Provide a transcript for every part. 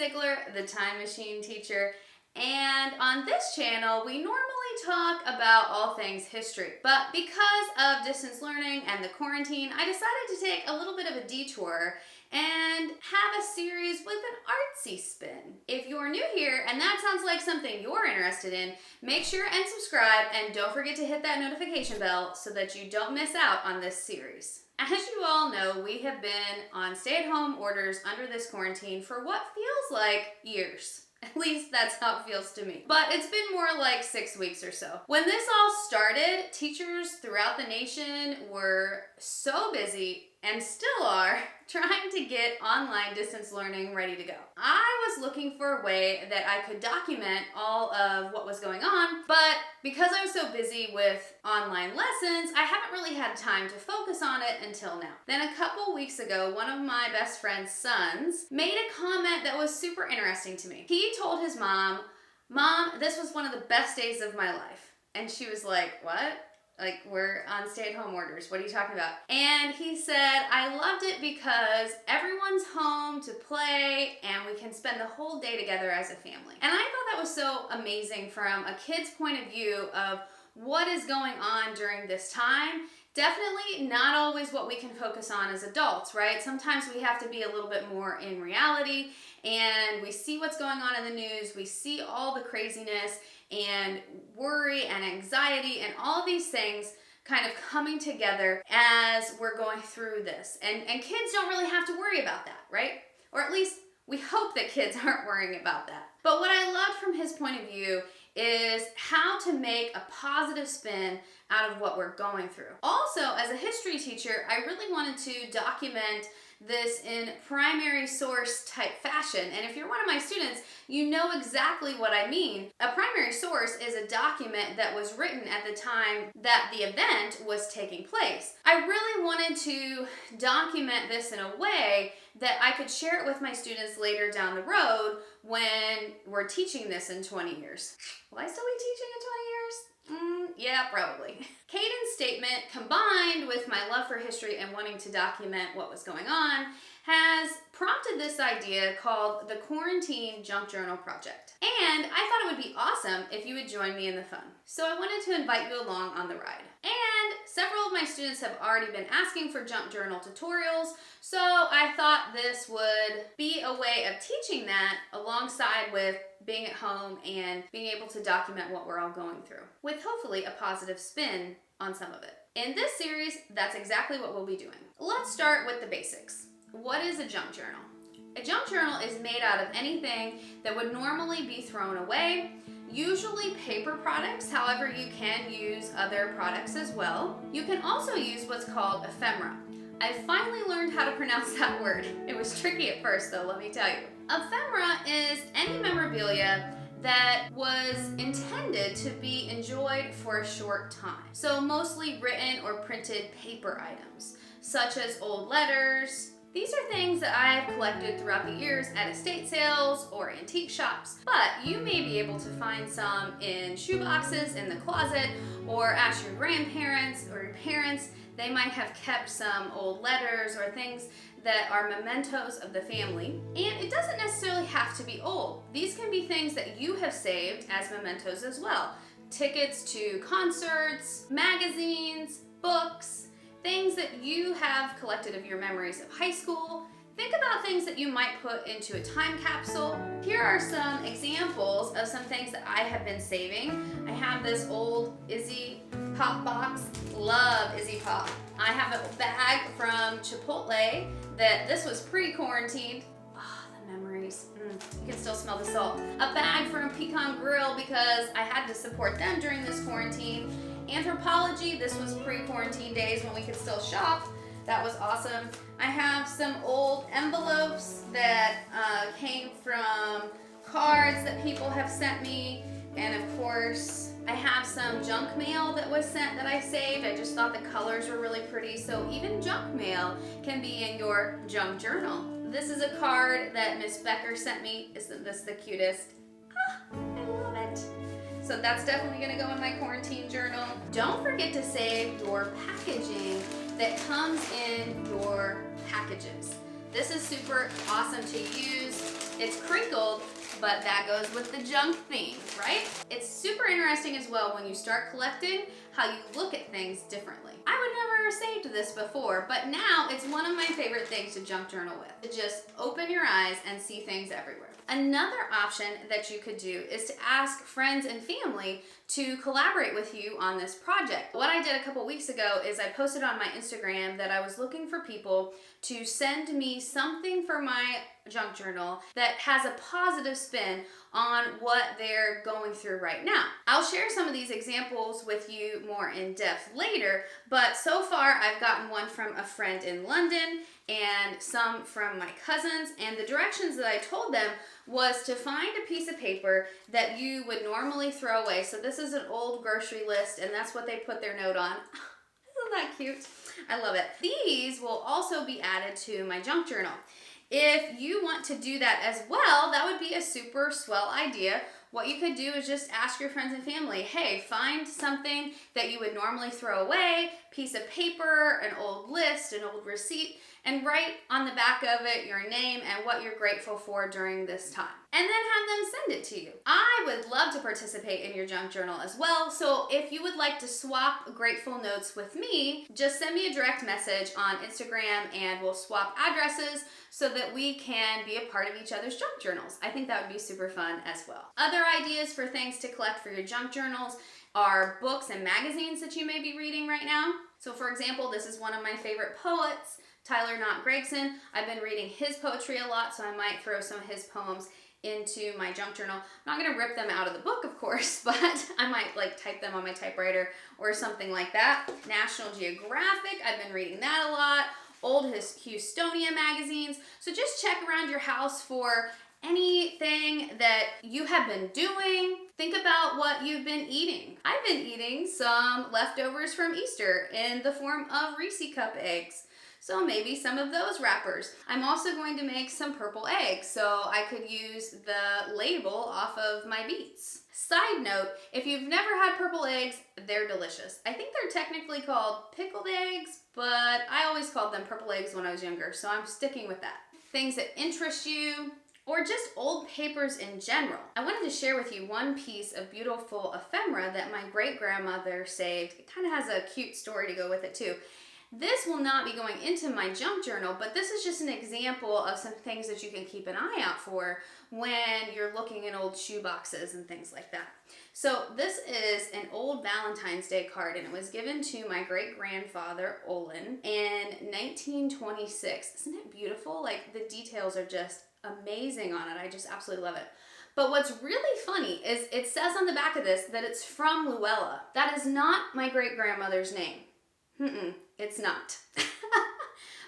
Tickler, the Time Machine Teacher, and on this channel we normally talk about all things history, but because of distance learning and the quarantine, I decided to take a little bit of a detour and have a series with an artsy spin. If you're new here and that sounds like something you're interested in, make sure and subscribe, and don't forget to hit that notification bell so that you don't miss out on this series. As you all know, we have been on stay-at-home orders under this quarantine for what feels like years. At least that's how it feels to me. But it's been more like 6 weeks or so. When this all started, teachers throughout the nation were so busy, and still are, trying to get online distance learning ready to go. I was looking for a way that I could document all of what was going on, but because I was so busy with online lessons, I haven't really had time to focus on it until now. Then a couple weeks ago, one of my best friend's sons made a comment that was super interesting to me. He told his mom, "Mom, this was one of the best days of my life." And she was like, "What? Like, we're on stay-at-home orders. What are you talking about?" And he said, "I loved it because everyone's home to play and we can spend the whole day together as a family." And I thought that was so amazing from a kid's point of view of what is going on during this time. Definitely not always what we can focus on as adults, right? Sometimes we have to be a little bit more in reality, and we see what's going on in the news, we see all the craziness and worry and anxiety and all these things kind of coming together as we're going through this. And kids don't really have to worry about that, right? Or at least we hope that kids aren't worrying about that. But what I loved from his point of view is how to make a positive spin out of what we're going through. Also, as a history teacher, I really wanted to document this in primary source type fashion. And if you're one of my students, you know exactly what I mean. A primary source is a document that was written at the time that the event was taking place. I really wanted to document this in a way that I could share it with my students later down the road when we're teaching this in 20 years. Will I still be teaching in 20 years? Yeah, probably. Caden's statement, combined with my love for history and wanting to document what was going on, has prompted this idea called the Quarantine Junk Journal Project. And I thought it would be awesome if you would join me in the fun. So I wanted to invite you along on the ride. And several of my students have already been asking for junk journal tutorials, so I thought this would be a way of teaching that alongside with being at home and being able to document what we're all going through, with hopefully a positive spin on some of it. In this series, that's exactly what we'll be doing. Let's start with the basics. What is a junk journal? A junk journal is made out of anything that would normally be thrown away, usually paper products. However, you can use other products as well. You can also use what's called ephemera. I finally learned how to pronounce that word. It was tricky at first though, let me tell you. Ephemera is any memorabilia that was intended to be enjoyed for a short time. So mostly written or printed paper items, such as old letters. These are things that I've collected throughout the years at estate sales or antique shops, but you may be able to find some in shoe boxes in the closet, or ask your grandparents or your parents. They might have kept some old letters or things that are mementos of the family. And it doesn't necessarily have to be old. These can be things that you have saved as mementos as well. Tickets to concerts, magazines, books, things that you have collected of your memories of high school. Think about things that you might put into a time capsule. Here are some examples of some things that I have been saving. I have this old Izzy Pop box. Love Izzy Pop. I have a bag from Chipotle that this was pre-quarantined. Oh, the memories. You can still smell the salt. A bag from Pecan Grill because I had to support them during this quarantine. Anthropology, this was pre-quarantine days when we could still shop. That was awesome. I have some old envelopes that came from cards that people have sent me. And of course, I have some junk mail that was sent that I saved. I just thought the colors were really pretty. So even junk mail can be in your junk journal. This is a card that Miss Becker sent me. Isn't this the cutest? Ah, I love it. So that's definitely gonna go in my quarantine journal. Don't forget to save your packaging that comes in your packages. This is super awesome to use. It's crinkled, but that goes with the junk theme, right? It's super interesting as well when you start collecting how you look at things differently. I would never have saved this before, but now it's one of my favorite things to junk journal with. To just open your eyes and see things everywhere. Another option that you could do is to ask friends and family to collaborate with you on this project. What I did a couple weeks ago is I posted on my Instagram that I was looking for people to send me something for my junk journal that has a positive spin on what they're going through right now. I'll share some of these examples with you more in depth later, but so far I've gotten one from a friend in London and some from my cousins, and the directions that I told them was to find a piece of paper that you would normally throw away. So this is an old grocery list, and that's what they put their note on. Isn't that cute? I love it. These will also be added to my junk journal. If you want to do that as well, that would be a super swell idea. What you could do is just ask your friends and family, hey, find something that you would normally throw away, piece of paper, an old list, an old receipt, and write on the back of it your name and what you're grateful for during this time. And then have them send it to you. I would love to participate in your junk journal as well, so if you would like to swap grateful notes with me, just send me a direct message on Instagram and we'll swap addresses so that we can be a part of each other's junk journals. I think that would be super fun as well. Other ideas for things to collect for your junk journals are books and magazines that you may be reading right now. So for example, this is one of my favorite poets, Tyler Knott Gregson. I've been reading his poetry a lot, so I might throw some of his poems into my junk journal. I'm not gonna rip them out of the book, of course, but I might like type them on my typewriter or something like that. National Geographic, I've been reading that a lot. Old Houstonia magazines. So just check around your house for anything that you have been doing. Think about what you've been eating. I've been eating some leftovers from Easter in the form of Reese cup eggs. So maybe some of those wrappers. I'm also going to make some purple eggs, so I could use the label off of my beets. Side note, if you've never had purple eggs, they're delicious. I think they're technically called pickled eggs, but I always called them purple eggs when I was younger, so I'm sticking with that. Things that interest you, or just old papers in general. I wanted to share with you one piece of beautiful ephemera that my great-grandmother saved. It kind of has a cute story to go with it too. This will not be going into my junk journal, but this is just an example of some things that you can keep an eye out for when you're looking in old shoe boxes and things like that. So this is an old Valentine's Day card, and it was given to my great-grandfather, Olin, in 1926. Isn't it beautiful? Like, the details are just amazing on it. I just absolutely love it. But what's really funny is it says on the back of this that it's from Luella. That is not my great-grandmother's name. It's not.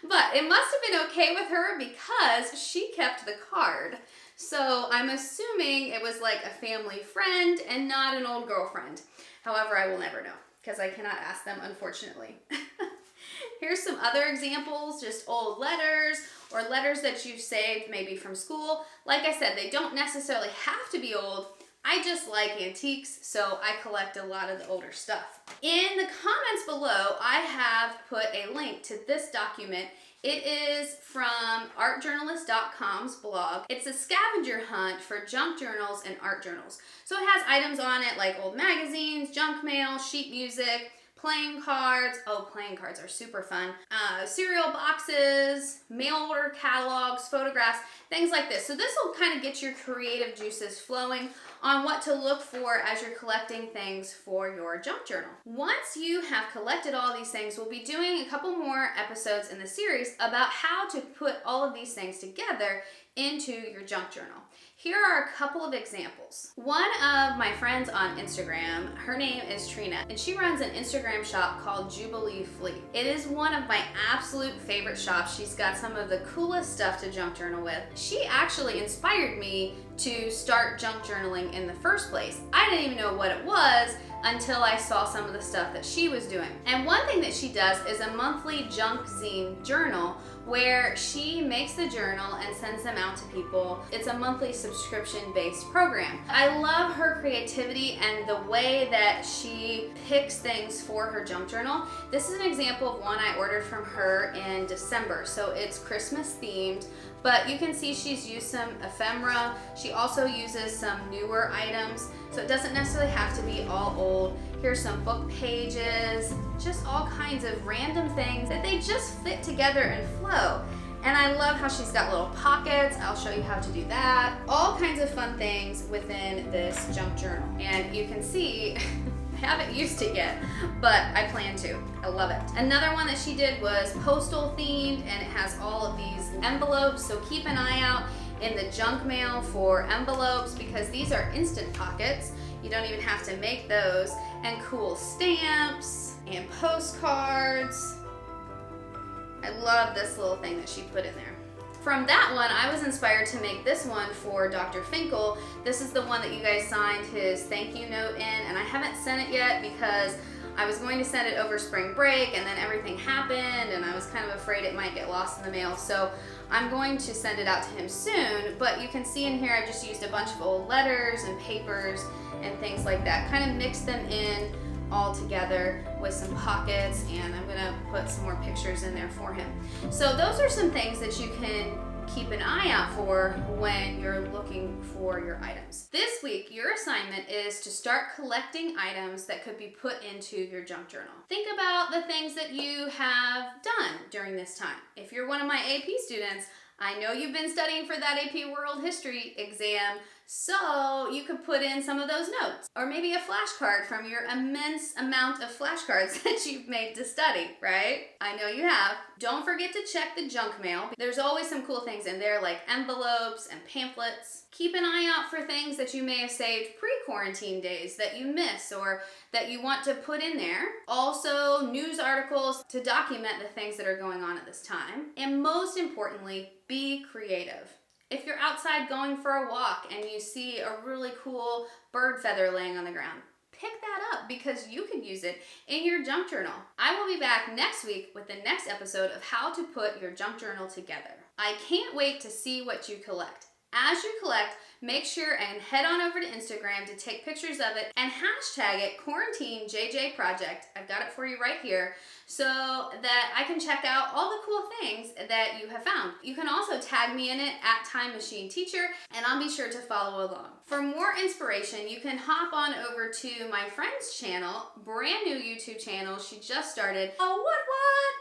But it must have been okay with her because she kept the card. So I'm assuming it was like a family friend and not an old girlfriend. However, I will never know because I cannot ask them, unfortunately. Here's some other examples, just old letters or letters that you've saved maybe from school. Like I said, they don't necessarily have to be old. I just like antiques, so I collect a lot of the older stuff. In the comments below, I have put a link to this document. It is from artjournalist.com's blog. It's a scavenger hunt for junk journals and art journals. So it has items on it like old magazines, junk mail, sheet music, playing cards. Oh, playing cards are super fun. Cereal boxes, mail order catalogs, photographs, things like this. So this will kind of get your creative juices flowing on what to look for as you're collecting things for your junk journal. Once you have collected all these things, we'll be doing a couple more episodes in the series about how to put all of these things together into your junk journal. Here are a couple of examples. One of my friends on Instagram, her name is Trina, and she runs an Instagram shop called Jubilee Flea. It is one of my absolute favorite shops. She's got some of the coolest stuff to junk journal with. She actually inspired me to start junk journaling in the first place. I didn't even know what it was until I saw some of the stuff that she was doing. And one thing that she does is a monthly junk zine journal where she makes the journal and sends them out to people. It's a monthly subscription-based program. I love her creativity and the way that she picks things for her junk journal. This is an example of one I ordered from her in December. So it's Christmas themed, but you can see she's used some ephemera. She also uses some newer items, so it doesn't necessarily have to be all old. Here's some book pages, just all kinds of random things that they just fit together and flow. And I love how she's got little pockets. I'll show you how to do that. All kinds of fun things within this junk journal. And you can see, I haven't used it yet, but I plan to. I love it. Another one that she did was postal themed, and it has all of these envelopes, so keep an eye out in the junk mail for envelopes because these are instant pockets. You don't even have to make those. And cool stamps and postcards. I love this little thing that she put in there. From that one, I was inspired to make this one for Dr. Finkel. This is the one that you guys signed his thank you note in, and I haven't sent it yet because I was going to send it over spring break and then everything happened and I was kind of afraid it might get lost in the mail. So I'm going to send it out to him soon, but you can see in here I just used a bunch of old letters and papers and things like that. Kind of mixed them in all together with some pockets, and I'm gonna put some more pictures in there for him. So those are some things that you can keep an eye out for when you're looking for your items. This week, your assignment is to start collecting items that could be put into your junk journal. Think about the things that you have done during this time. If you're one of my AP students, I know you've been studying for that AP World History exam, so you could put in some of those notes. Or maybe a flashcard from your immense amount of flashcards that you've made to study, right? I know you have. Don't forget to check the junk mail. There's always some cool things in there like envelopes and pamphlets. Keep an eye out for things that you may have saved pre-quarantine days that you miss or that you want to put in there. Also, news articles to document the things that are going on at this time. And most importantly, be creative. If you're outside going for a walk and you see a really cool bird feather laying on the ground, pick that up because you can use it in your junk journal. I will be back next week with the next episode of how to put your junk journal together. I can't wait to see what you collect. As you collect, make sure and head on over to Instagram to take pictures of it and hashtag it QuarantineJJProject. I've got it for you right here so that I can check out all the cool things that you have found. You can also tag me in it at Time Machine Teacher, and I'll be sure to follow along. For more inspiration, you can hop on over to my friend's channel, brand new YouTube channel she just started. Oh, what?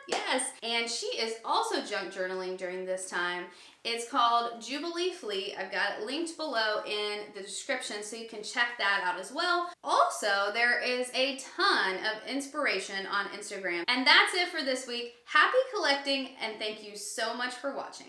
Yes, and she is also junk journaling during this time. It's called Jubilee Flea. I've got it linked below in the description so you can check that out as well. Also, there is a ton of inspiration on Instagram. And that's it for this week. Happy collecting, and thank you so much for watching.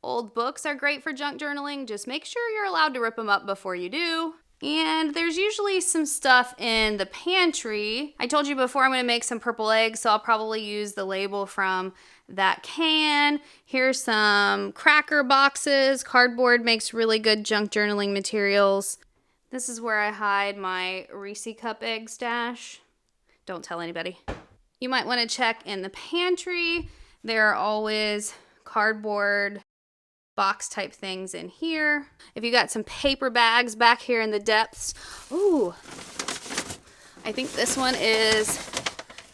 Old books are great for junk journaling. Just make sure you're allowed to rip them up before you do. And there's usually some stuff in the pantry. I told you before I'm going to make some purple eggs, so I'll probably use the label from that can. Here's some cracker boxes. Cardboard makes really good junk journaling materials. This is where I hide my Reese cup egg stash. Don't tell anybody. You might want to check in the pantry. There are always cardboard box type things in here. If you got some paper bags back here in the depths. Ooh, I think this one is,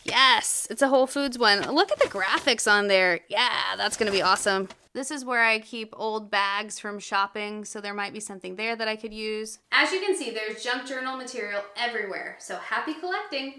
yes, it's a Whole Foods one. Look at the graphics on there. Yeah, that's gonna be awesome. This is where I keep old bags from shopping, so there might be something there that I could use. As you can see, there's junk journal material everywhere, so happy collecting.